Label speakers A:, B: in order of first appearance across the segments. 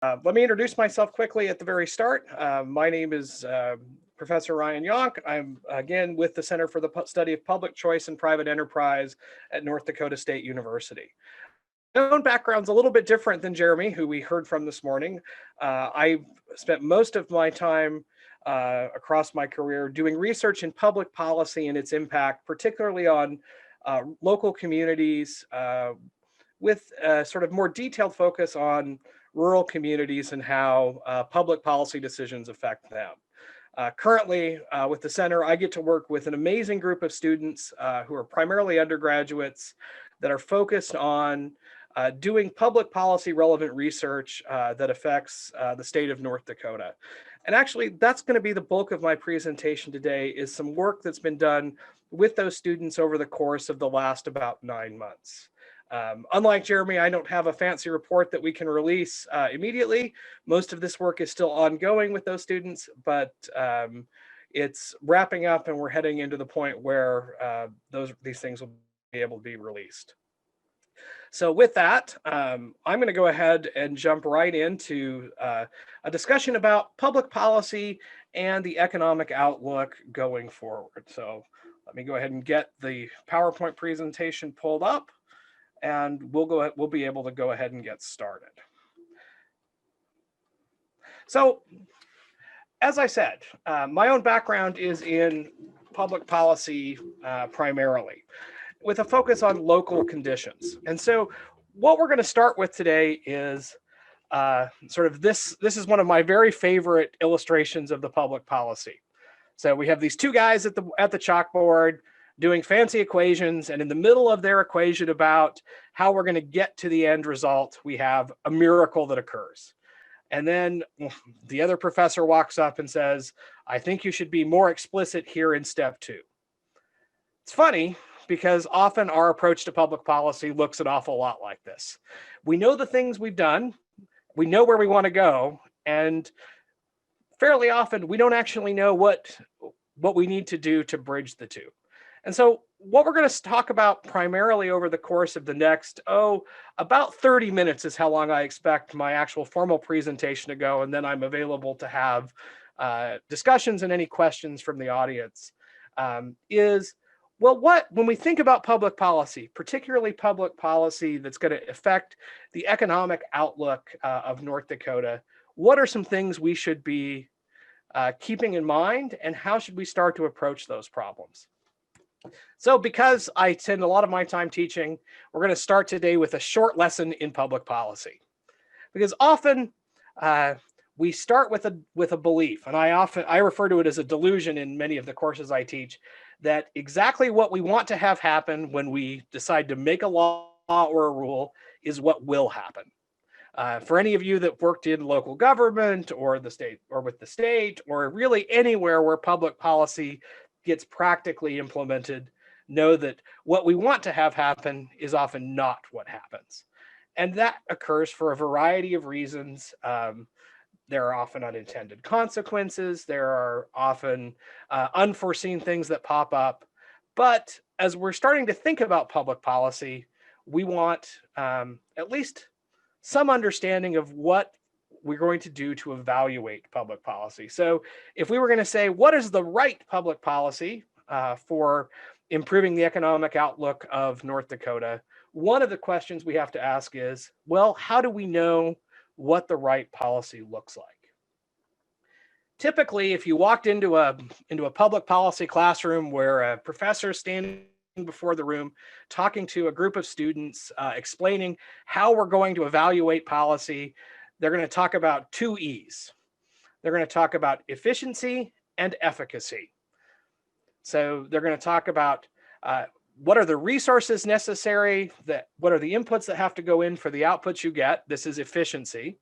A: Let me introduce myself quickly at the very start. My name is Professor Ryan Yonk. I'm again with the Center for the Study of Public Choice and Private Enterprise at North Dakota State University. My own background's a little bit different than Jeremy, who we heard from this morning. I spent most of my time across my career doing research in public policy and its impact, particularly on local communities with a sort of more detailed focus on rural communities and how public policy decisions affect them. Currently, with the center, I get to work with an amazing group of students who are primarily undergraduates that are focused on doing public policy relevant research that affects the state of North Dakota. And actually, that's going to be the bulk of my presentation today, is some work that's been done with those students over the course of the last about 9 months. Unlike Jeremy, I don't have a fancy report that we can release immediately. Most of this work is still ongoing with those students, but it's wrapping up and we're heading into the point where these things will be able to be released. So with that, I'm going to go ahead and jump right into a discussion about public policy and the economic outlook going forward. So let me go ahead and get the PowerPoint presentation pulled up, and we'll be able to go ahead and get started. So, as I said, my own background is in public policy primarily, with a focus on local conditions. And so what we're going to start with today is sort of this is one of my very favorite illustrations of the public policy. So we have these two guys at the chalkboard doing fancy equations, and in the middle of their equation about how we're going to get to the end result, we have a miracle that occurs. And then the other professor walks up and says, I think you should be more explicit here in step 2. It's funny because often our approach to public policy looks an awful lot like this. We know the things we've done, we know where we want to go, and fairly often we don't actually know what we need to do to bridge the two. And so what we're going to talk about primarily over the course of the next, about 30 minutes is how long I expect my actual formal presentation to go. And then I'm available to have discussions and any questions from the audience, when we think about public policy, particularly public policy that's going to affect the economic outlook of North Dakota, what are some things we should be keeping in mind, and how should we start to approach those problems? So because I spend a lot of my time teaching, we're going to start today with a short lesson in public policy. Because often we start with a belief, and I refer to it as a delusion in many of the courses I teach, that exactly what we want to have happen when we decide to make a law or a rule is what will happen. For any of you that worked in local government or the state or with the state or really anywhere where public policy gets practically implemented, know that what we want to have happen is often not what happens. And that occurs for a variety of reasons. There are often unintended consequences. There are often unforeseen things that pop up. But as we're starting to think about public policy, we want at least some understanding of what we're going to do to evaluate public policy. So if we were going to say, what is the right public policy for improving the economic outlook of North Dakota, one of the questions we have to ask is, well, how do we know what the right policy looks like? Typically, if you walked into a public policy classroom where a professor is standing before the room, talking to a group of students, explaining how we're going to evaluate policy, they're going to talk about 2 E's. They're going to talk about efficiency and efficacy. So they're going to talk about what are the resources necessary, what are the inputs that have to go in for the outputs you get. This is efficiency.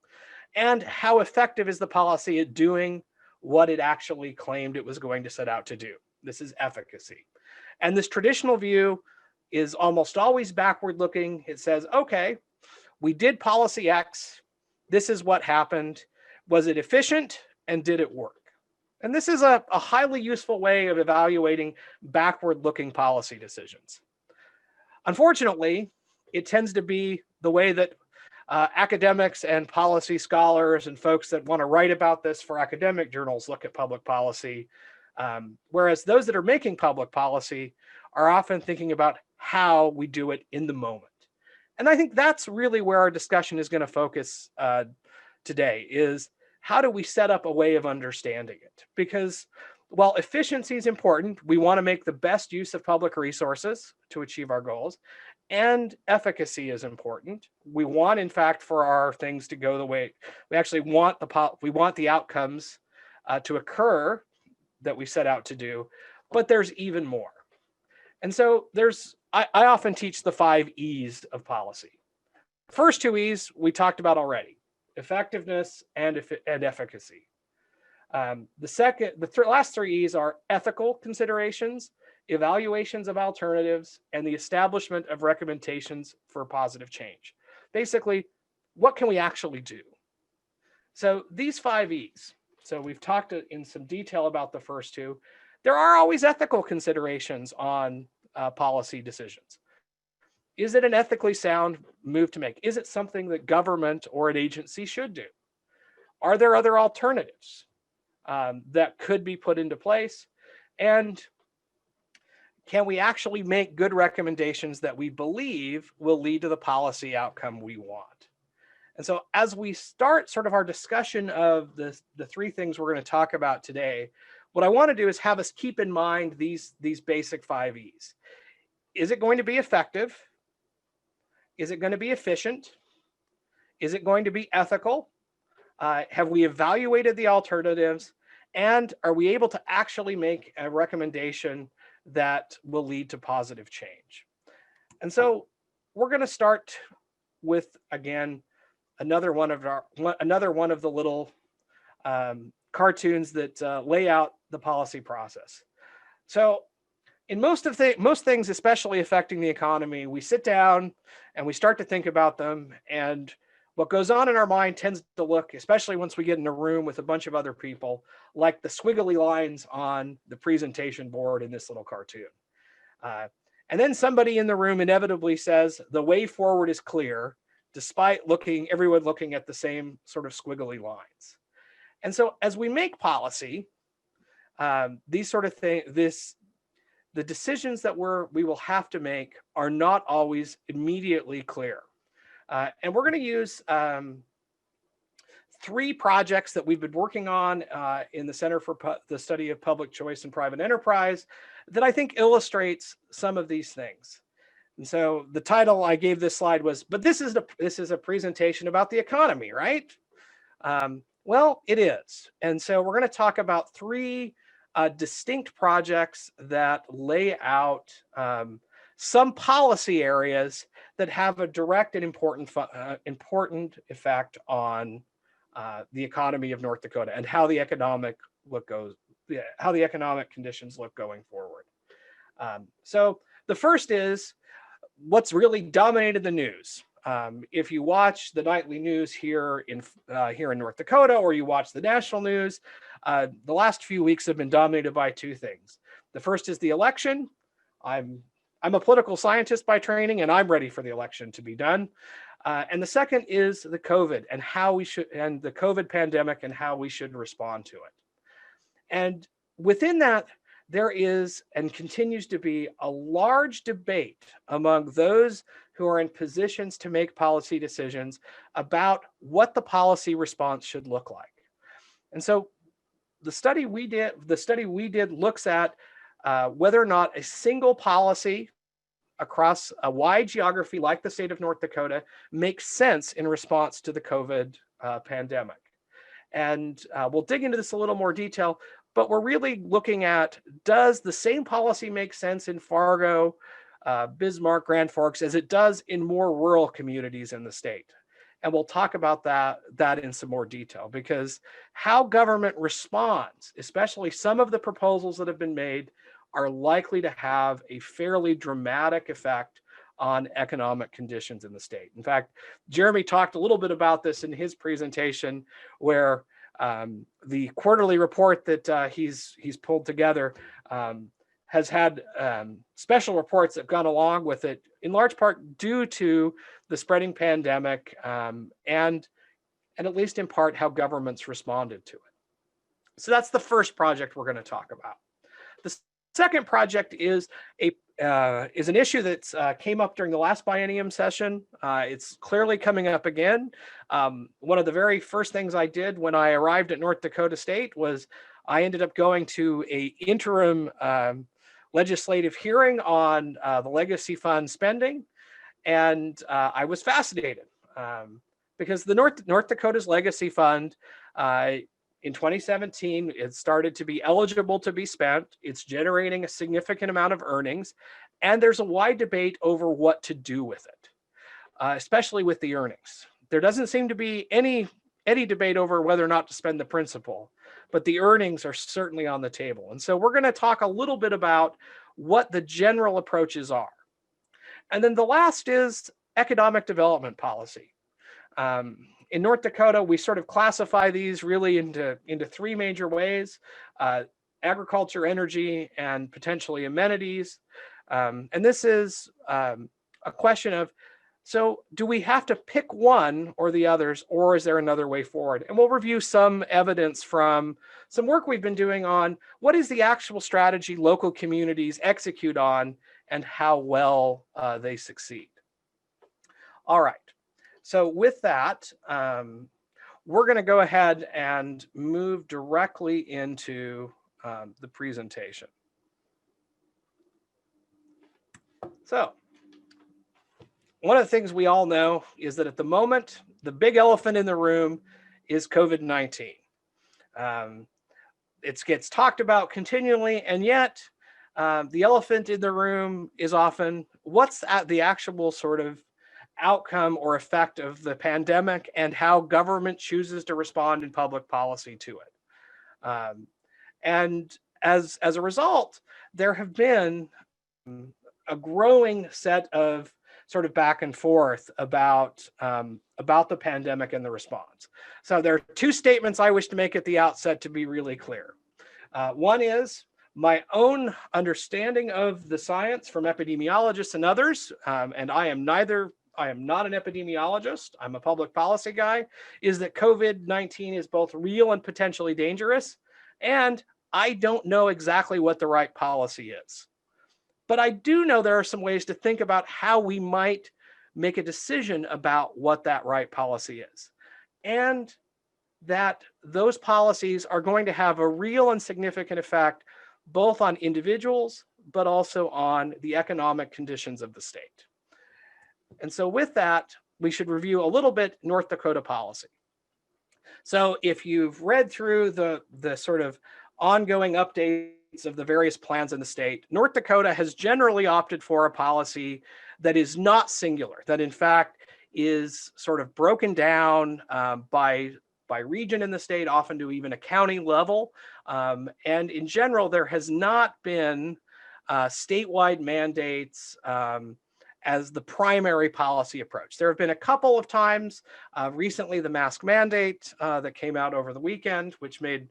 A: And how effective is the policy at doing what it actually claimed it was going to set out to do. This is efficacy. And this traditional view is almost always backward looking. It says, okay, we did policy X. This is what happened. Was it efficient, and did it work? And this is a highly useful way of evaluating backward-looking policy decisions. Unfortunately, it tends to be the way that academics and policy scholars and folks that want to write about this for academic journals look at public policy, whereas those that are making public policy are often thinking about how we do it in the moment. And I think that's really where our discussion is going to focus today, is how do we set up a way of understanding it? Because while efficiency is important, we want to make the best use of public resources to achieve our goals, and efficacy is important. We want, in fact, for our things to go the way we actually want the outcomes to occur that we set out to do, but there's even more. And so I often teach the 5 E's of policy. The first 2 E's we talked about already: effectiveness and efficacy. The last 3 E's are ethical considerations, evaluations of alternatives, and the establishment of recommendations for positive change. Basically, what can we actually do? So these 5 E's. So we've talked in some detail about the first 2. There are always ethical considerations on policy decisions. Is it an ethically sound move to make? Is it something that government or an agency should do? Are there other alternatives that could be put into place? And can we actually make good recommendations that we believe will lead to the policy outcome we want? And so as we start sort of our discussion of the 3 things we're going to talk about today, what I want to do is have us keep in mind these basic 5 E's. Is it going to be effective? Is it going to be efficient? Is it going to be ethical? Have we evaluated the alternatives? And are we able to actually make a recommendation that will lead to positive change? And so we're going to start with, again, another one of the little cartoons that lay out the policy process. So in most things, especially affecting the economy, we sit down and we start to think about them, and what goes on in our mind tends to look, especially once we get in a room with a bunch of other people, like the squiggly lines on the presentation board in this little cartoon. And then somebody in the room inevitably says, the way forward is clear, despite everyone looking at the same sort of squiggly lines. And so as we make policy, these sort of things, the decisions that we will have to make are not always immediately clear. And we're going to use 3 projects that we've been working on in the Center for the Study of Public Choice and Private Enterprise that I think illustrates some of these things. And so the title I gave this slide was, but this is a presentation about the economy, right? Well, it is. And so we're going to talk about 3 distinct projects that lay out some policy areas that have a direct and important effect on the economy of North Dakota and how the economic conditions look going forward. So the first is what's really dominated the news. If you watch the nightly news here in North Dakota, or you watch the national news, the last few weeks have been dominated by 2 things. The first is the election. I'm a political scientist by training, and I'm ready for the election to be done. And the second is the COVID and the COVID pandemic and how we should respond to it. And within that, there is and continues to be a large debate among those who are in positions to make policy decisions about what the policy response should look like. And so the study we did looks at whether or not a single policy across a wide geography like the state of North Dakota makes sense in response to the COVID pandemic. And we'll dig into this a little more detail, but we're really looking at, does the same policy make sense in Fargo, Bismarck, Grand Forks as it does in more rural communities in the state? And we'll talk about that in some more detail, because how government responds, especially some of the proposals that have been made, are likely to have a fairly dramatic effect on economic conditions in the state. In fact, Jeremy talked a little bit about this in his presentation, where the quarterly report that he's pulled together has had special reports that have gone along with it, in large part due to the spreading pandemic, and at least in part how governments responded to it. So that's the first project we're going to talk about. The second project is an issue that came up during the last biennium session. It's clearly coming up again. One of the very first things I did when I arrived at North Dakota State was I ended up going to an interim legislative hearing on the legacy fund spending, and I was fascinated because the North Dakota's legacy fund in 2017, it started to be eligible to be spent. It's generating a significant amount of earnings, and there's a wide debate over what to do with it, especially with the earnings. There doesn't seem to be any debate over whether or not to spend the principal, but the earnings are certainly on the table. And so we're going to talk a little bit about what the general approaches are. And then the last is economic development policy. In North Dakota, we sort of classify these really into three major ways: agriculture, energy, and potentially amenities. And this is a question of, so do we have to pick one or the others, or is there another way forward? And we'll review some evidence from some work we've been doing on what is the actual strategy local communities execute on and how well they succeed. All right. So with that, we're going to go ahead and move directly into the presentation. So one of the things we all know is that at the moment, the big elephant in the room is COVID-19. It gets talked about continually, and yet the elephant in the room is often what's the actual sort of outcome or effect of the pandemic and how government chooses to respond in public policy to it. And as a result, there have been a growing set of sort of back and forth about the pandemic and the response. So there are two statements I wish to make at the outset to be really clear. One is my own understanding of the science from epidemiologists and others, and I am not an epidemiologist, I'm a public policy guy, is that COVID-19 is both real and potentially dangerous, and I don't know exactly what the right policy is. But I do know there are some ways to think about how we might make a decision about what that right policy is, and that those policies are going to have a real and significant effect both on individuals, but also on the economic conditions of the state. And so with that, we should review a little bit North Dakota policy. So if you've read through the sort of ongoing updates of the various plans in the state, North Dakota has generally opted for a policy that is not singular, that in fact is sort of broken down by region in the state, often to even a county level. And in general, there has not been statewide mandates as the primary policy approach. There have been a couple of times, recently the mask mandate that came out over the weekend, which made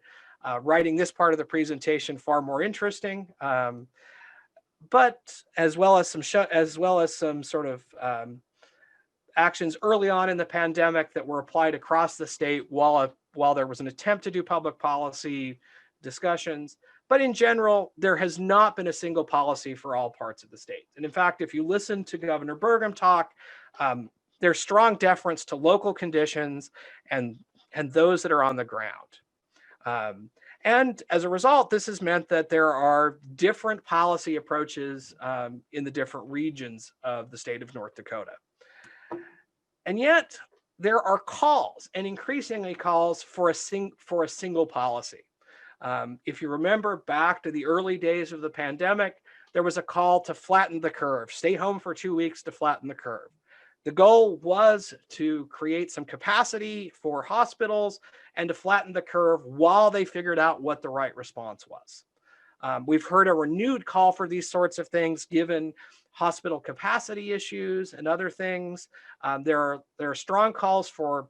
A: writing this part of the presentation far more interesting. But as well as some sort of actions early on in the pandemic that were applied across the state while there was an attempt to do public policy discussions. But in general, there has not been a single policy for all parts of the state. And in fact, if you listen to Governor Burgum talk, there's strong deference to local conditions and those that are on the ground. And as a result, this has meant that there are different policy approaches in the different regions of the state of North Dakota. And yet there are calls, and increasingly calls, for a single policy. If you remember back to the early days of the pandemic, there was a call to flatten the curve, stay home for 2 weeks to flatten the curve. The goal was to create some capacity for hospitals and to flatten the curve while they figured out what the right response was. We've heard a renewed call for these sorts of things given hospital capacity issues and other things. There are strong calls for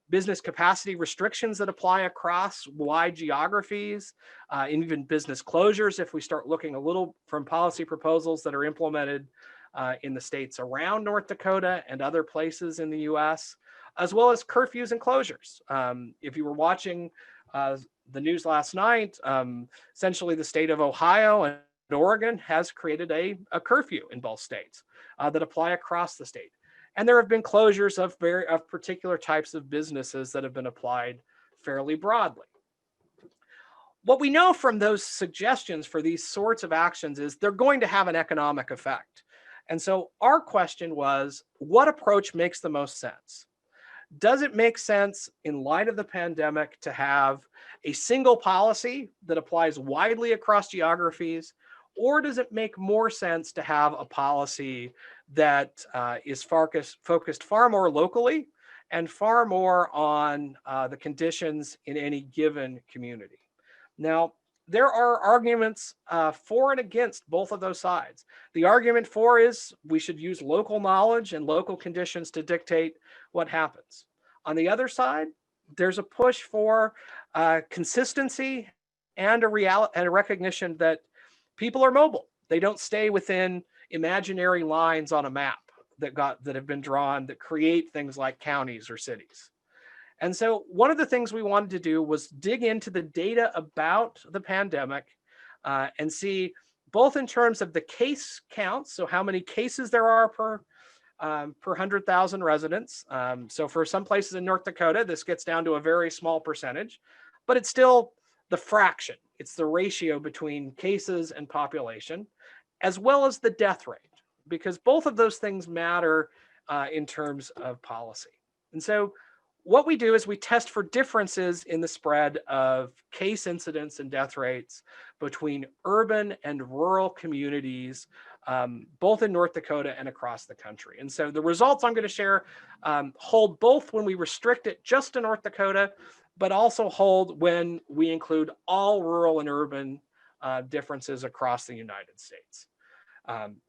A: business capacity restrictions that apply across wide geographies, and even business closures if we start looking a little from policy proposals that are implemented in the states around North Dakota and other places in the US, as well as curfews and closures. If you were watching the news last night, essentially the state of Ohio and Oregon has created a curfew in both states that apply across the state. And there have been closures of particular types of businesses that have been applied fairly broadly. What we know from those suggestions for these sorts of actions is they're going to have an economic effect. And so our question was, what approach makes the most sense? Does it make sense in light of the pandemic to have a single policy that applies widely across geographies? Or does it make more sense to have a policy that is focused far more locally and far more on the conditions in any given community? Now, there are arguments for and against both of those sides. The argument for is we should use local knowledge and local conditions to dictate what happens. On the other side, there's a push for consistency and a recognition that people are mobile. They don't stay within imaginary lines on a map that have been drawn that create things like counties or cities. And so one of the things we wanted to do was dig into the data about the pandemic and see both in terms of the case counts, so how many cases there are per 100,000 residents. So for some places in North Dakota, this gets down to a very small percentage, but it's still the fraction. It's the ratio between cases and population, as well as the death rate, because both of those things matter in terms of policy. And so what we do is we test for differences in the spread of case incidence and death rates between urban and rural communities, both in North Dakota and across the country. And so the results I'm going to share hold both when we restrict it just to North Dakota, but also hold when we include all rural and urban differences across the United States.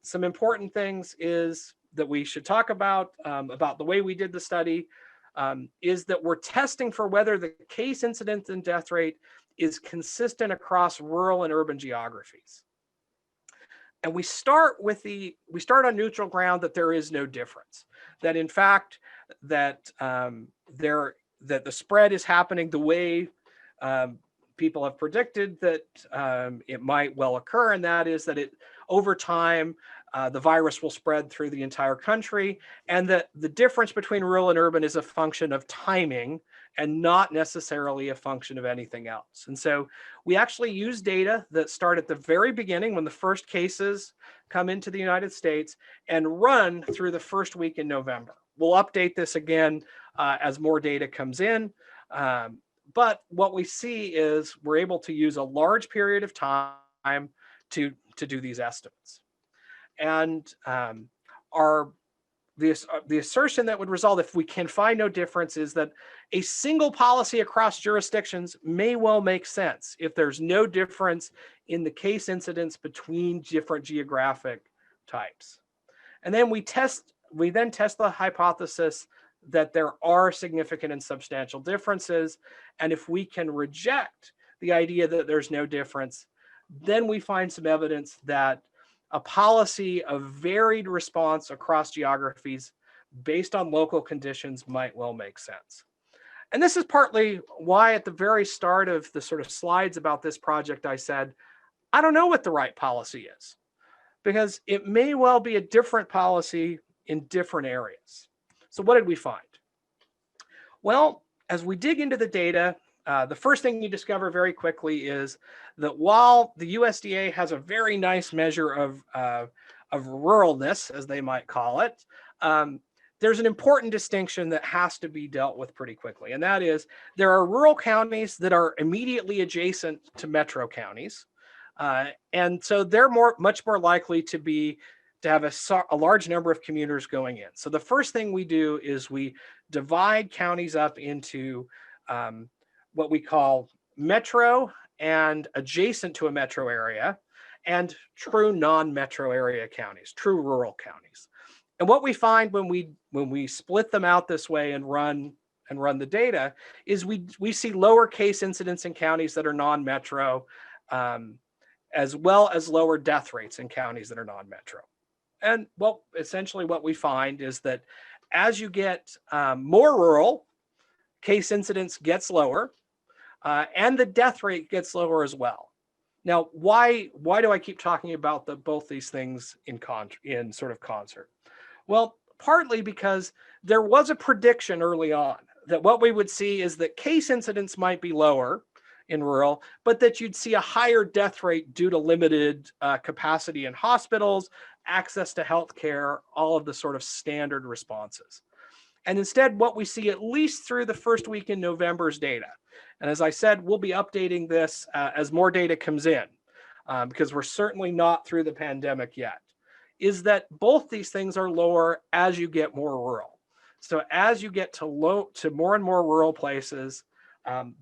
A: Some important things is that we should talk about the way we did the study. Is that we're testing for whether the case incidence and death rate is consistent across rural and urban geographies. And we start on neutral ground that there is no difference. That in fact, that the spread is happening the way people have predicted that it might well occur, and that is that over time, the virus will spread through the entire country, and that the difference between rural and urban is a function of timing and not necessarily a function of anything else. And so we actually use data that start at the very beginning when the first cases come into the United States and run through the first week in November. We'll update this again as more data comes in. But what we see is we're able to use a large period of time to do these estimates. And the assertion that would result if we can find no difference is that a single policy across jurisdictions may well make sense if there's no difference in the case incidence between different geographic types. And then we then test the hypothesis that there are significant and substantial differences. And if we can reject the idea that there's no difference, then we find some evidence that a policy of varied response across geographies based on local conditions might well make sense. And this is partly why at the very start of the sort of slides about this project, I said, I don't know what the right policy is, because it may well be a different policy in different areas. So what did we find? Well, as we dig into the data, the first thing you discover very quickly is that while the USDA has a very nice measure of ruralness, as they might call it, there's an important distinction that has to be dealt with pretty quickly. And that is there are rural counties that are immediately adjacent to metro counties. And so they're much more likely to have a large number of commuters going in. So the first thing we do is we divide counties up into what we call metro and adjacent to a metro area, and true non-metro area counties, true rural counties. And what we find when we split them out this way and run the data is we see lower case incidence in counties that are non-metro, as well as lower death rates in counties that are non-metro. And well, essentially what we find is that as you get more rural, case incidence gets lower, and the death rate gets lower as well. Now, why do I keep talking about both these things in sort of concert? Well, partly because there was a prediction early on that what we would see is that case incidence might be lower in rural, but that you'd see a higher death rate due to limited capacity in hospitals, access to healthcare, all of the sort of standard responses. And instead, what we see, at least through the first week in November's data, and as I said, we'll be updating this as more data comes in, because we're certainly not through the pandemic yet, is that both these things are lower as you get more rural. So as you get to more and more rural places,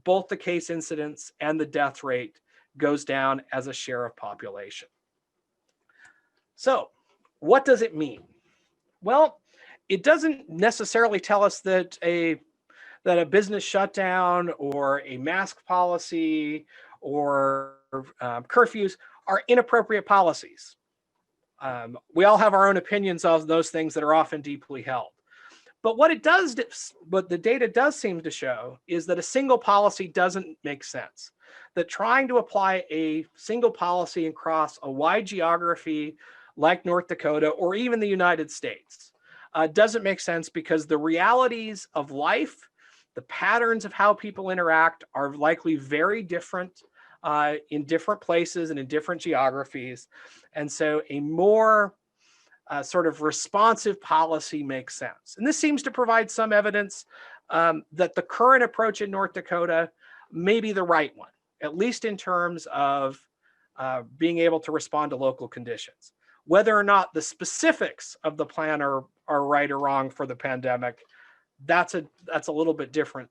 A: both the case incidence and the death rate goes down as a share of population. So what does it mean? Well, it doesn't necessarily tell us that a business shutdown or a mask policy or curfews are inappropriate policies. We all have our own opinions of those things that are often deeply held. But what the data does seem to show is that a single policy doesn't make sense. That trying to apply a single policy across a wide geography like North Dakota or even the United States doesn't make sense, because the realities of life, the patterns of how people interact are likely very different in different places and in different geographies. And so a more sort of responsive policy makes sense. And this seems to provide some evidence that the current approach in North Dakota may be the right one, at least in terms of being able to respond to local conditions. Whether or not the specifics of the plan are right or wrong for the pandemic, that's a little bit different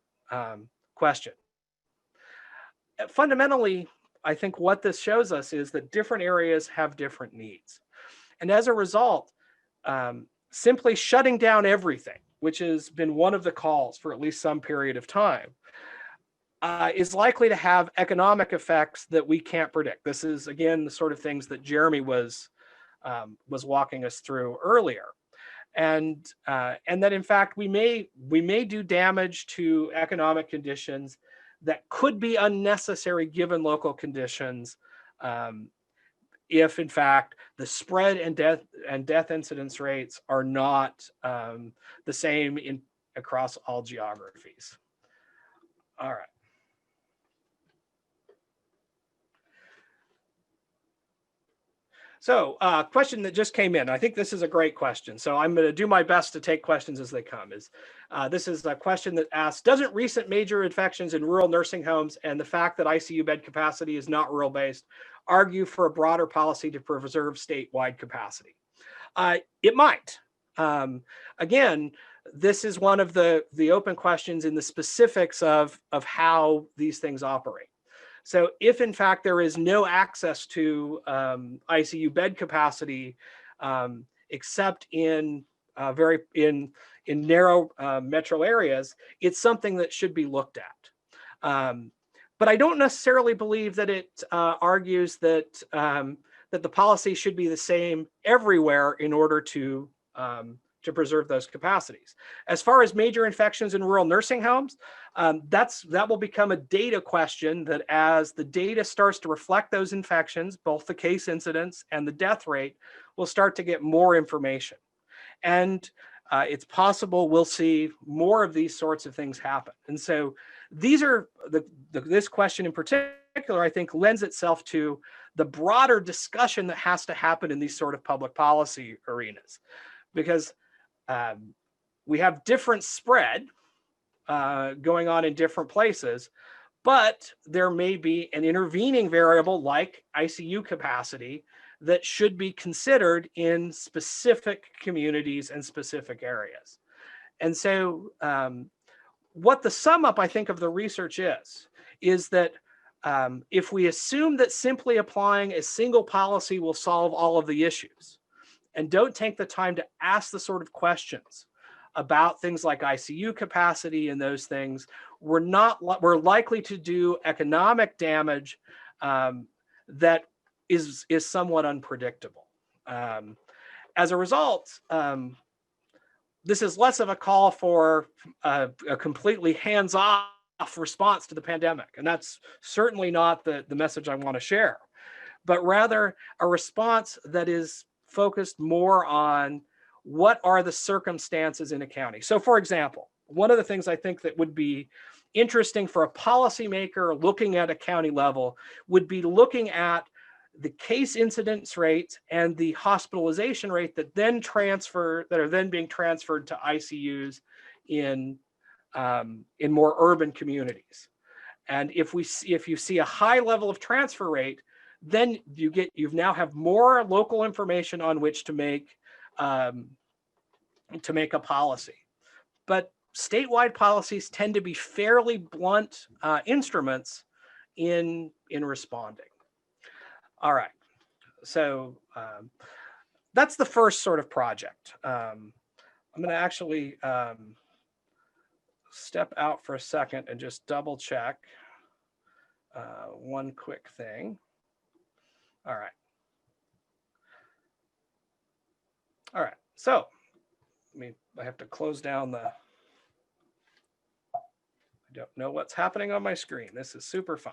A: question. Fundamentally, I think what this shows us is that different areas have different needs. And as a result, simply shutting down everything, which has been one of the calls for at least some period of time, is likely to have economic effects that we can't predict. This is, again, the sort of things that Jeremy was walking us through earlier. And that in fact we may do damage to economic conditions that could be unnecessary given local conditions, if in fact the spread and death incidence rates are not the same across all geographies. All right. So question that just came in. I think this is a great question. So I'm going to do my best to take questions as they come. This is a question that asks, doesn't recent major infections in rural nursing homes and the fact that ICU bed capacity is not rural based argue for a broader policy to preserve statewide capacity? It might. Again, this is one of the open questions in the specifics of how these things operate. So if in fact there is no access to ICU bed capacity except in narrow metro areas, it's something that should be looked at. But I don't necessarily believe that it argues that that the policy should be the same everywhere in order to preserve those capacities. As far as major infections in rural nursing homes, that will become a data question, that as the data starts to reflect those infections, both the case incidence and the death rate, we'll start to get more information. And it's possible we'll see more of these sorts of things happen. And so these are this question in particular, I think, lends itself to the broader discussion that has to happen in these sort of public policy arenas, because we have different spread going on in different places, but there may be an intervening variable like ICU capacity that should be considered in specific communities and specific areas. And so what the sum up, I think, of the research is that if we assume that simply applying a single policy will solve all of the issues, and don't take the time to ask the sort of questions about things like ICU capacity and those things, we're likely to do economic damage that is somewhat unpredictable. as a result, this is less of a call for a completely hands-off response to the pandemic. And that's certainly not the message I want to share, but rather a response that is focused more on what are the circumstances in a county. So for example, one of the things I think that would be interesting for a policymaker looking at a county level would be looking at the case incidence rate and the hospitalization rate that are then being transferred to ICUs in more urban communities. And if you see a high level of transfer rate, then you now have more local information on which to make a policy. But statewide policies tend to be fairly blunt instruments in responding. All right, so that's the first sort of project. I'm going to actually step out for a second and just double check one quick thing. All right. All right, so I have to close down I don't know what's happening on my screen. This is super fun.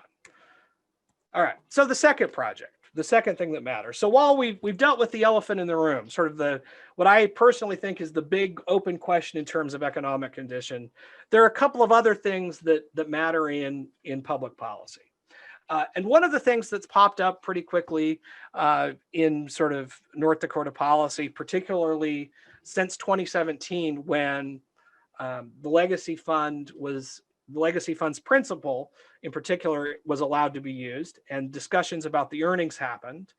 A: All right, so the second project, the second thing that matters. So while we've dealt with the elephant in the room, sort of what I personally think is the big open question in terms of economic condition, there are a couple of other things that matter in public policy. And one of the things that's popped up pretty quickly in sort of North Dakota policy, particularly since 2017, when the Legacy Fund's principle in particular was allowed to be used, and discussions about the earnings happened,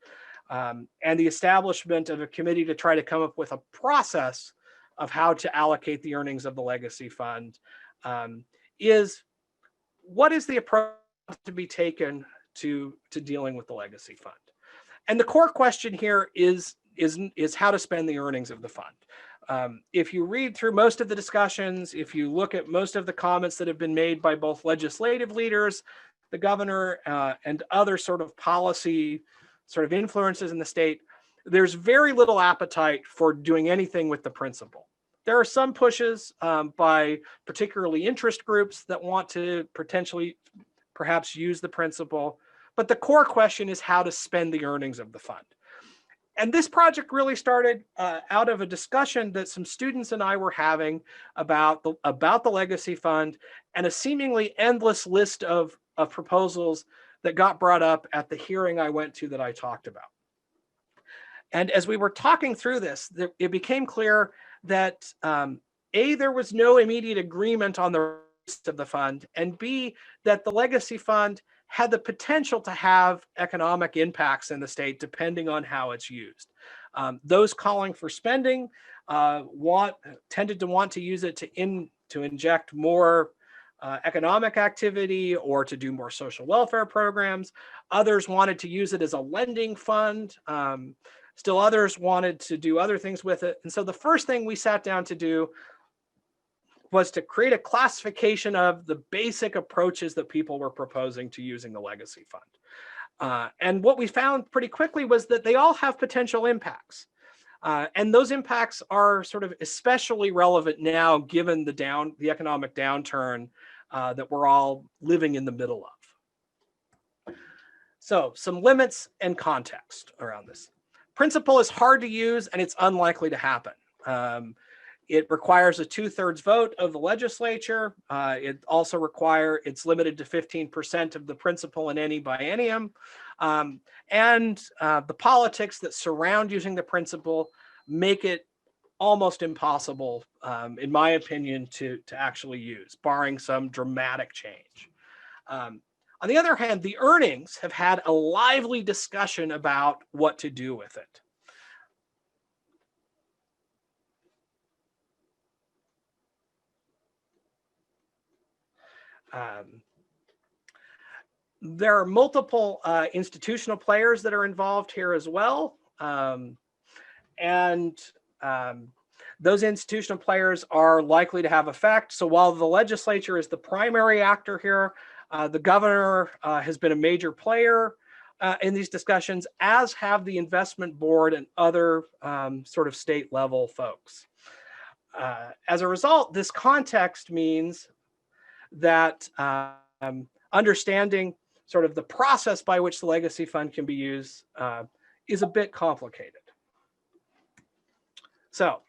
A: and the establishment of a committee to try to come up with a process of how to allocate the earnings of the Legacy Fund, is what is the approach to be taken to dealing with the Legacy Fund? And the core question here is how to spend the earnings of the fund. If you read through most of the discussions, if you look at most of the comments that have been made by both legislative leaders, the governor, and other sort of policy sort of influences in the state, there's very little appetite for doing anything with the principle. There are some pushes by particularly interest groups that want to potentially perhaps use the principle, but the core question is how to spend the earnings of the fund. And this project really started out of a discussion that some students and I were having about the Legacy Fund, and a seemingly endless list of proposals that got brought up at the hearing I went to that I talked about. And as we were talking through this, it became clear that A, there was no immediate agreement on the rest of the fund, and B, that the Legacy Fund had the potential to have economic impacts in the state depending on how it's used. Those calling for spending tended to want to use it to inject more economic activity or to do more social welfare programs. Others wanted to use it as a lending fund. Still others wanted to do other things with it. And so the first thing we sat down to do was to create a classification of the basic approaches that people were proposing to using the Legacy Fund. And what we found pretty quickly was that they all have potential impacts. And those impacts are sort of especially relevant now, given the economic downturn that we're all living in the middle of. So some limits and context around this. Principle is hard to use and it's unlikely to happen. It requires a 2/3 vote of the legislature. It's limited to 15% of the principal in any biennium. And the politics that surround using the principal make it almost impossible, in my opinion, to actually use, barring some dramatic change. On the other hand, the earnings have had a lively discussion about what to do with it. There are multiple institutional players that are involved here as well. Those institutional players are likely to have effect. So while the legislature is the primary actor here, the governor has been a major player. in these discussions, as have the investment board and other sort of state level folks. As a result, this context means that understanding sort of the process by which the legacy fund can be used is a bit complicated. So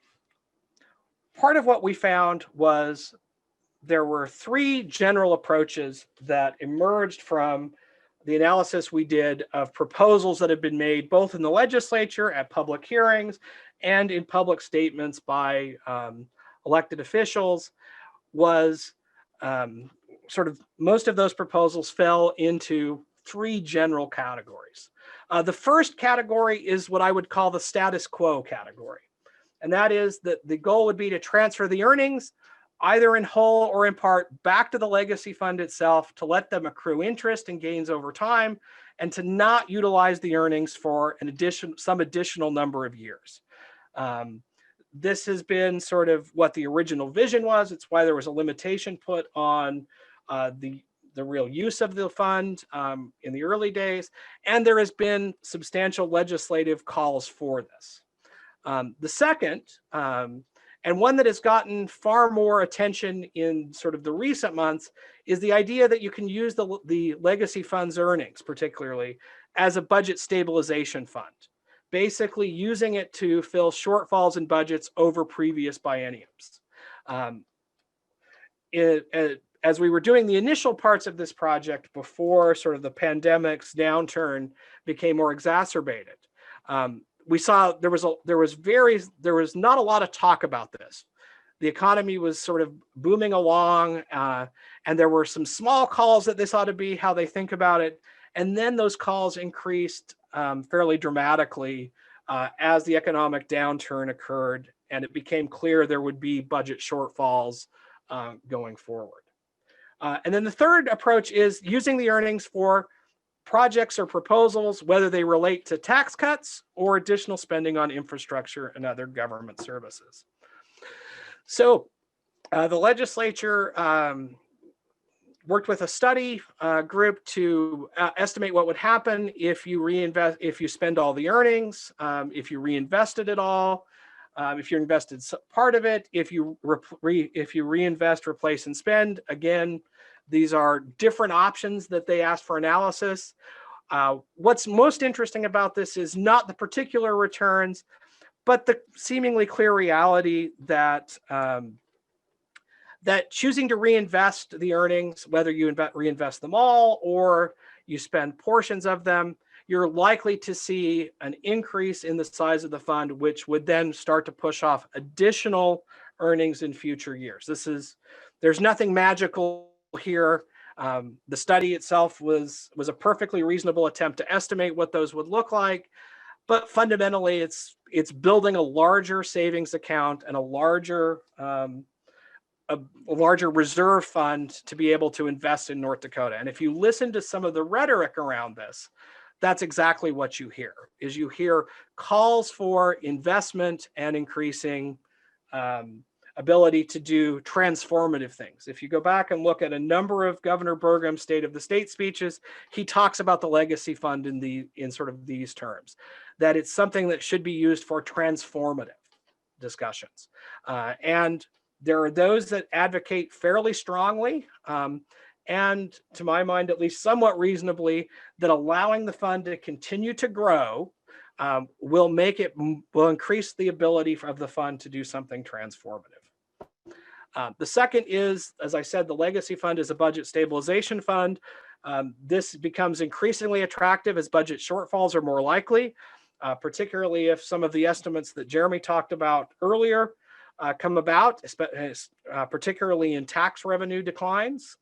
A: part of what we found was there were three general approaches that emerged from the analysis we did of proposals that have been made both in the legislature at public hearings and in public statements by elected officials. Was sort of most of those proposals fell into three general categories. The first category is what I would call the status quo category. And that is that the goal would be to transfer the earnings either in whole or in part back to the legacy fund itself, to let them accrue interest and gains over time, and to not utilize the earnings for some additional number of years. This has been sort of what the original vision was. It's why there was a limitation put on the real use of the fund in the early days. And there has been substantial legislative calls for this. The second, and one that has gotten far more attention in sort of the recent months, is the idea that you can use the legacy fund's earnings, particularly, as a budget stabilization fund, basically using it to fill shortfalls in budgets over previous bienniums. As we were doing the initial parts of this project before sort of the pandemic's downturn became more exacerbated, we saw there was not a lot of talk about this. The economy was sort of booming along, and there were some small calls that this ought to be how they think about it. And then those calls increased fairly dramatically as the economic downturn occurred, and it became clear there would be budget shortfalls going forward. And then the third approach is using the earnings for projects or proposals, whether they relate to tax cuts or additional spending on infrastructure and other government services. So the legislature worked with a study group to estimate what would happen if you spend all the earnings, if you reinvested it all, if you invested part of it, if you reinvest, replace, and spend. Again, these are different options that they asked for analysis. What's most interesting about this is not the particular returns, but the seemingly clear reality that that choosing to reinvest the earnings, whether you reinvest them all or you spend portions of them, you're likely to see an increase in the size of the fund, which would then start to push off additional earnings in future years. There's nothing magical here. The study itself was a perfectly reasonable attempt to estimate what those would look like, but fundamentally it's building a larger savings account and a larger reserve fund to be able to invest in North Dakota. And if you listen to some of the rhetoric around this, that's exactly what you hear. You hear calls for investment and increasing ability to do transformative things. If you go back and look at a number of Governor Burgum's State of the State speeches, he talks about the legacy fund in sort of these terms, that it's something that should be used for transformative discussions. And there are those that advocate fairly strongly, and to my mind, at least somewhat reasonably, that allowing the fund to continue to grow will increase the ability of the fund to do something transformative. The second is, as I said, the legacy fund is a budget stabilization fund. This becomes increasingly attractive as budget shortfalls are more likely, particularly if some of the estimates that Jeremy talked about earlier come about, particularly in tax revenue declines.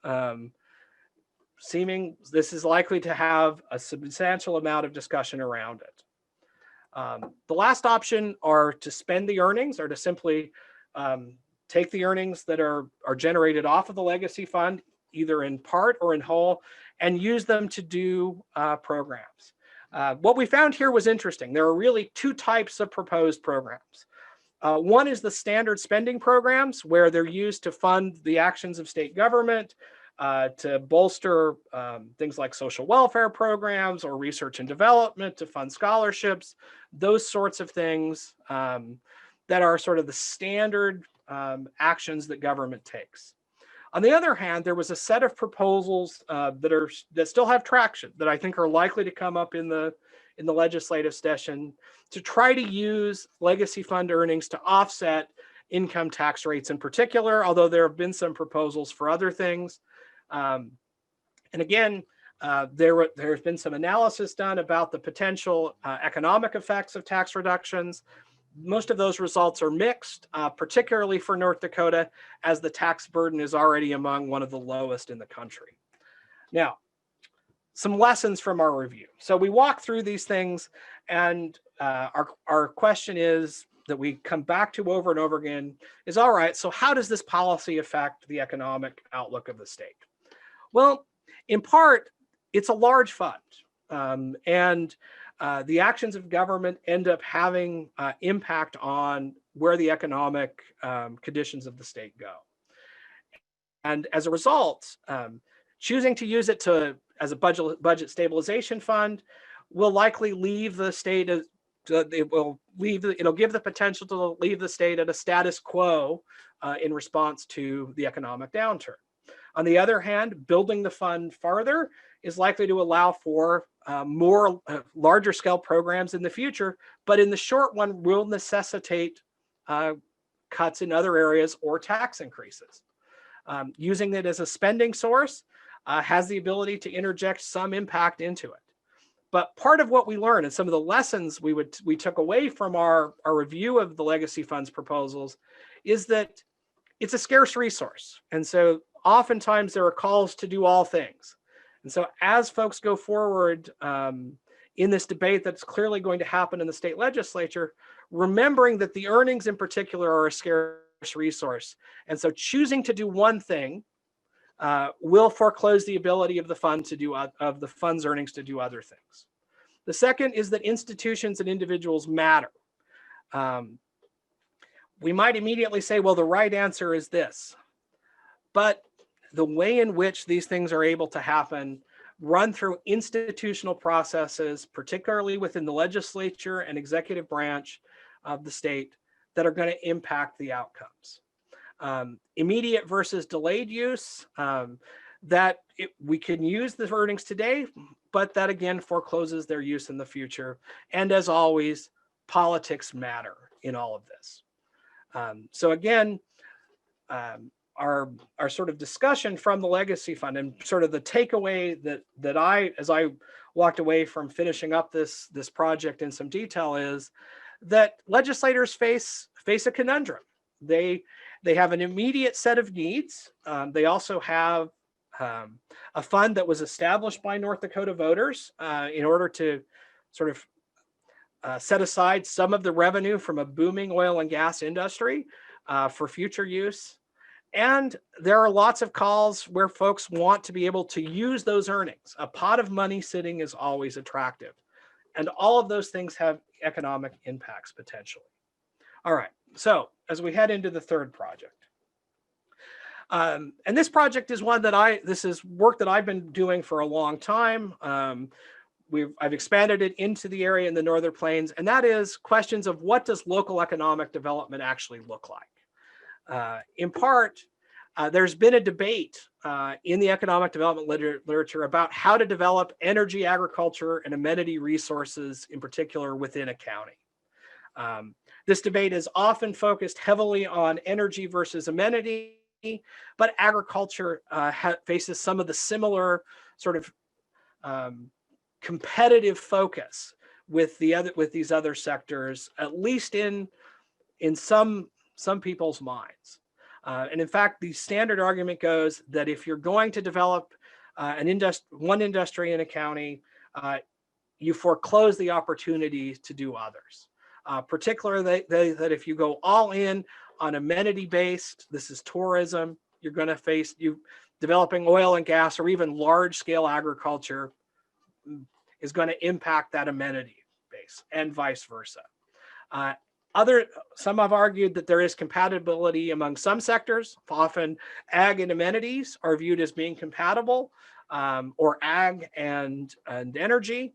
A: This is likely to have a substantial amount of discussion around it. The last option are to spend the earnings, or to simply take the earnings that are generated off of the legacy fund, either in part or in whole, and use them to do programs. What we found here was interesting. There are really two types of proposed programs. One is the standard spending programs, where they're used to fund the actions of state government, to bolster things like social welfare programs or research and development, to fund scholarships, those sorts of things that are sort of the standard actions that government takes. On the other hand, there was a set of proposals that still have traction that I think are likely to come up in the legislative session to try to use legacy fund earnings to offset income tax rates in particular, although there have been some proposals for other things. And again, there's been some analysis done about the potential economic effects of tax reductions. Most of those results are mixed, particularly for North Dakota, as the tax burden is already among one of the lowest in the country. Now, some lessons from our review. So we walk through these things, and our question is that we come back to over and over again is, all right, so how does this policy affect the economic outlook of the state? Well, in part, it's a large fund, and the actions of government end up having impact on where the economic conditions of the state go. And as a result, choosing to use it as a budget stabilization fund will likely leave the state as it'll give the potential to leave the state at a status quo in response to the economic downturn. On the other hand, building the fund farther is likely to allow for more larger scale programs in the future, but in the short run will necessitate cuts in other areas or tax increases. Using it as a spending source has the ability to interject some impact into it. But part of what we learned and some of the lessons we took away from our review of the legacy funds proposals is that it's a scarce resource. And so oftentimes there are calls to do all things. And so as folks go forward in this debate that's clearly going to happen in the state legislature, remembering that the earnings in particular are a scarce resource. And so choosing to do one thing will foreclose the ability of the fund to do of the fund's earnings to do other things. The second is that institutions and individuals matter. We might immediately say, well, the right answer is this, but the way in which these things are able to happen run through institutional processes, particularly within the legislature and executive branch of the state, that are going to impact the outcomes. Immediate versus delayed use, we can use the earnings today, but that again forecloses their use in the future. And as always, politics matter in all of this. So again, our sort of discussion from the legacy fund and sort of the takeaway that as I walked away from finishing up this project in some detail is that legislators face a conundrum. They have an immediate set of needs. They also have a fund that was established by North Dakota voters in order to sort of set aside some of the revenue from a booming oil and gas industry for future use. And there are lots of calls where folks want to be able to use those earnings. A pot of money sitting is always attractive. And all of those things have economic impacts potentially. All right, so as we head into the third project. And this project is one that this is work that I've been doing for a long time. I've expanded it into the area in the Northern Plains, and that is questions of what does local economic development actually look like? In part, there's been a debate in the economic development literature about how to develop energy, agriculture, and amenity resources, in particular within a county. This debate is often focused heavily on energy versus amenity, but agriculture faces some of the similar sort of competitive focus with these other sectors, at least in some people's minds. And in fact, the standard argument goes that if you're going to develop one industry in a county, you foreclose the opportunity to do others. Particularly that if you go all in on amenity-based, this is tourism, you're going to face developing oil and gas or even large-scale agriculture is going to impact that amenity base and vice versa. Some have argued that there is compatibility among some sectors. Often ag and amenities are viewed as being compatible, or ag and energy.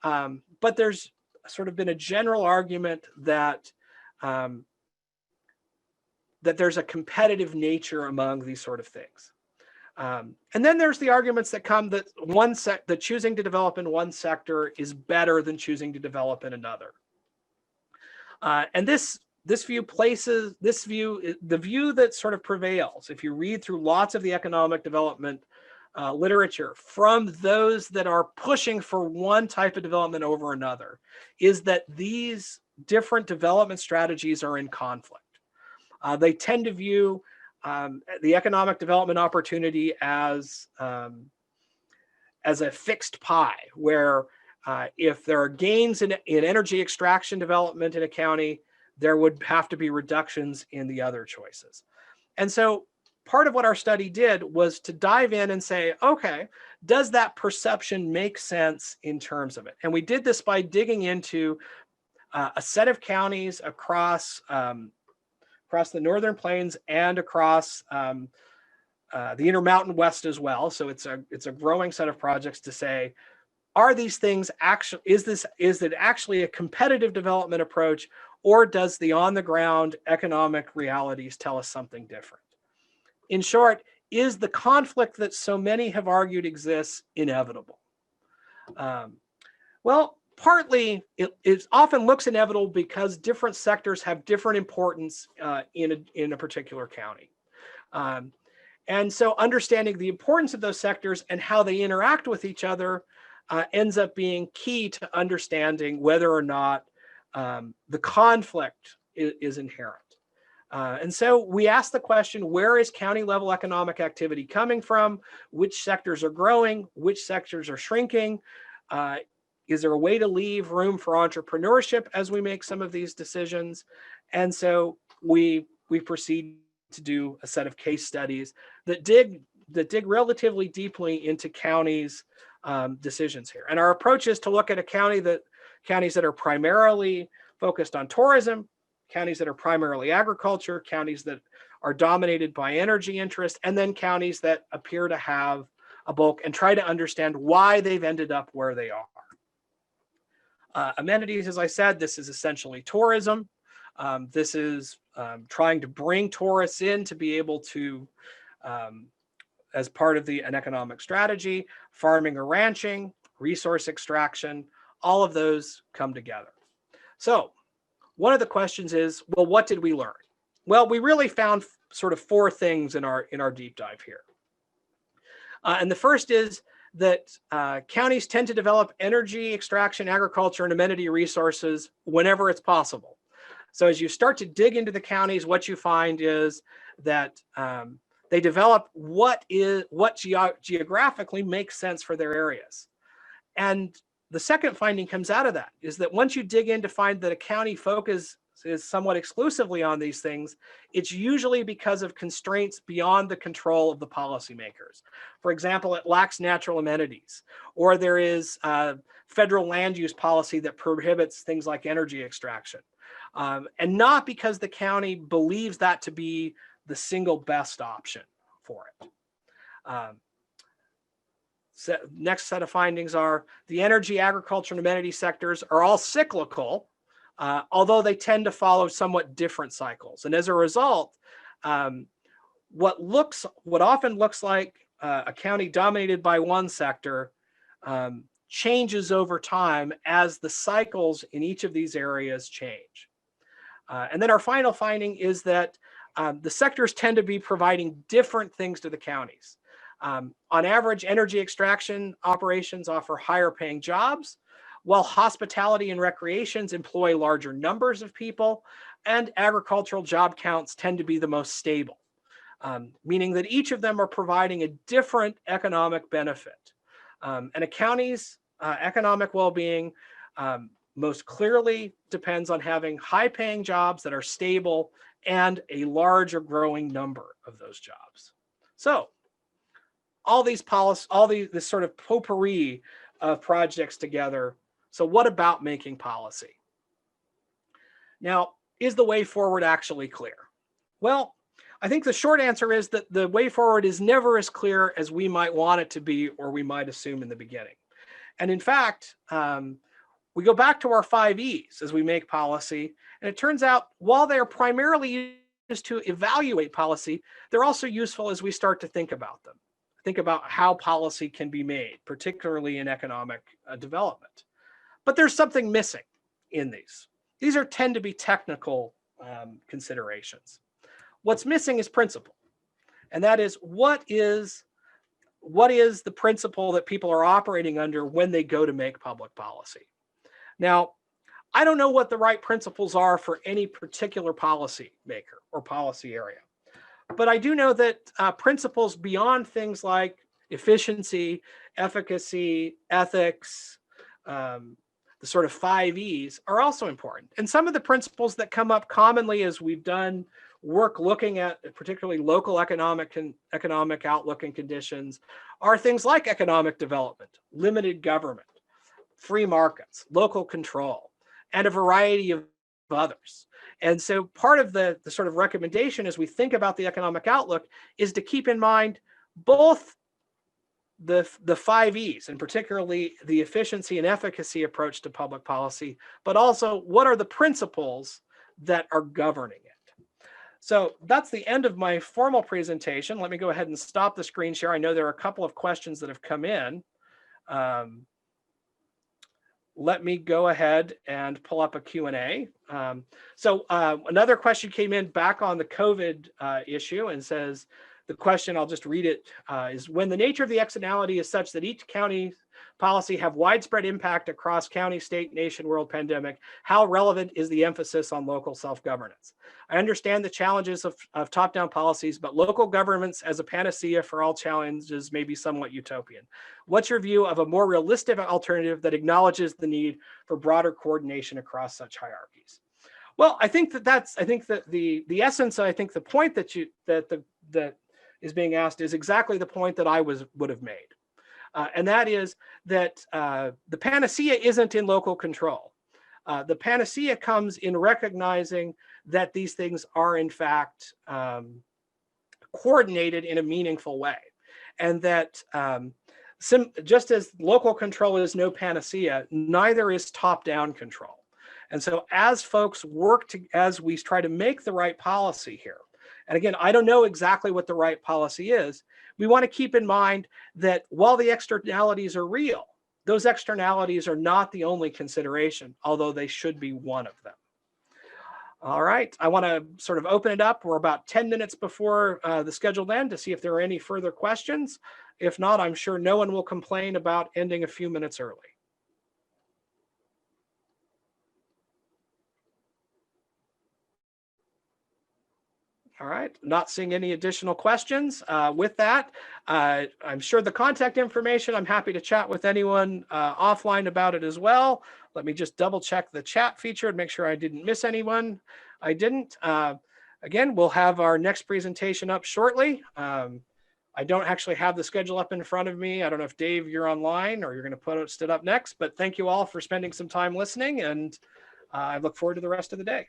A: But there's sort of been a general argument that that there's a competitive nature among these sort of things. And then there's the arguments that come that that choosing to develop in one sector is better than choosing to develop in another. And the view that sort of prevails, if you read through lots of the economic development literature from those that are pushing for one type of development over another, is that these different development strategies are in conflict. They tend to view the economic development opportunity as a fixed pie, where if there are gains in energy extraction development in a county, there would have to be reductions in the other choices. And so part of what our study did was to dive in and say, okay, does that perception make sense in terms of it? And we did this by digging into a set of counties across the Northern Plains and across the Intermountain West as well. So it's a growing set of projects to say, are these things actually, is it actually a competitive development approach, or does the on the ground economic realities tell us something different? In short, is the conflict that so many have argued exists inevitable? Well, partly it often looks inevitable because different sectors have different importance in a particular county. And so understanding the importance of those sectors and how they interact with each other ends up being key to understanding whether or not the conflict is inherent. And so we asked the question, where is county level economic activity coming from? Which sectors are growing? Which sectors are shrinking? Is there a way to leave room for entrepreneurship as we make some of these decisions? And so we proceed to do a set of case studies that dig relatively deeply into counties' decisions here. And our approach is to look at counties that are primarily focused on tourism, counties that are primarily agriculture, counties that are dominated by energy interest, and then counties that appear to have a bulk, and try to understand why they've ended up where they are. Amenities, as I said, this is essentially tourism. This is trying to bring tourists in to be able to, as part of an economic strategy. Farming or ranching, resource extraction, all of those come together. So one of the questions is, well, what did we learn? Well, we really found sort of four things in our deep dive here. And the first is that counties tend to develop energy extraction, agriculture, and amenity resources whenever it's possible. So as you start to dig into the counties, what you find is that they develop what geographically makes sense for their areas. And the second finding comes out of that, is that once you dig in to find that a county focuses somewhat exclusively on these things, it's usually because of constraints beyond the control of the policymakers. For example, it lacks natural amenities, or there is federal land use policy that prohibits things like energy extraction, and not because the county believes that to be the single best option for it. Next set of findings are the energy, agriculture, and amenity sectors are all cyclical, although they tend to follow somewhat different cycles. And as a result, what often looks like a county dominated by one sector changes over time as the cycles in each of these areas change. And then our final finding is that the sectors tend to be providing different things to the counties. On average, energy extraction operations offer higher paying jobs, while hospitality and recreations employ larger numbers of people, and agricultural job counts tend to be the most stable, meaning that each of them are providing a different economic benefit. And a county's economic well-being most clearly depends on having high-paying jobs that are stable and a large or growing number of those jobs. So this sort of potpourri of projects together. So what about making policy? Now, is the way forward actually clear? Well, I think the short answer is that the way forward is never as clear as we might want it to be or we might assume in the beginning. And in fact, we go back to our 5 E's as we make policy, and it turns out while they are primarily used to evaluate policy, they're also useful as we start to think about them. Think about how policy can be made, particularly in economic development. But there's something missing in these. These tend to be technical considerations. What's missing is principle, and that is what is the principle that people are operating under when they go to make public policy. Now, I don't know what the right principles are for any particular policy maker or policy area, but I do know that principles beyond things like efficiency, efficacy, ethics, the sort of 5 E's are also important. And some of the principles that come up commonly as we've done work looking at particularly local economic outlook and conditions are things like economic development, limited government, free markets, local control, and a variety of others. And so part of the sort of recommendation as we think about the economic outlook is to keep in mind both the 5 E's, and particularly the efficiency and efficacy approach to public policy, but also what are the principles that are governing it. So that's the end of my formal presentation. Let me go ahead and stop the screen share. I know there are a couple of questions that have come in. Let me go ahead and pull up a Q&A. Another question came in back on the COVID issue and says, the question, I'll just read it, is when the nature of the externality is such that each county policy have widespread impact across county, state, nation, world pandemic, how relevant is the emphasis on local self-governance? I understand the challenges of top-down policies, but local governments as a panacea for all challenges may be somewhat utopian. What's your view of a more realistic alternative that acknowledges the need for broader coordination across such hierarchies? Well, I think that the essence, I think the point that is being asked is exactly the point that I would have made. And that is that the panacea isn't in local control. The panacea comes in recognizing that these things are in fact coordinated in a meaningful way. And that just as local control is no panacea, neither is top-down control. And so as folks as we try to make the right policy here, and again, I don't know exactly what the right policy is, we want to keep in mind that while the externalities are real, those externalities are not the only consideration, although they should be one of them. All right, I want to sort of open it up. We're about 10 minutes before the scheduled end to see if there are any further questions. If not, I'm sure no one will complain about ending a few minutes early. All right, not seeing any additional questions. With that, I'm sure the contact information, I'm happy to chat with anyone offline about it as well. Let me just double check the chat feature and make sure I didn't miss anyone. I didn't. Again, we'll have our next presentation up shortly. I don't actually have the schedule up in front of me. I don't know if Dave, you're online or you're going to put it up next, but thank you all for spending some time listening, and I look forward to the rest of the day.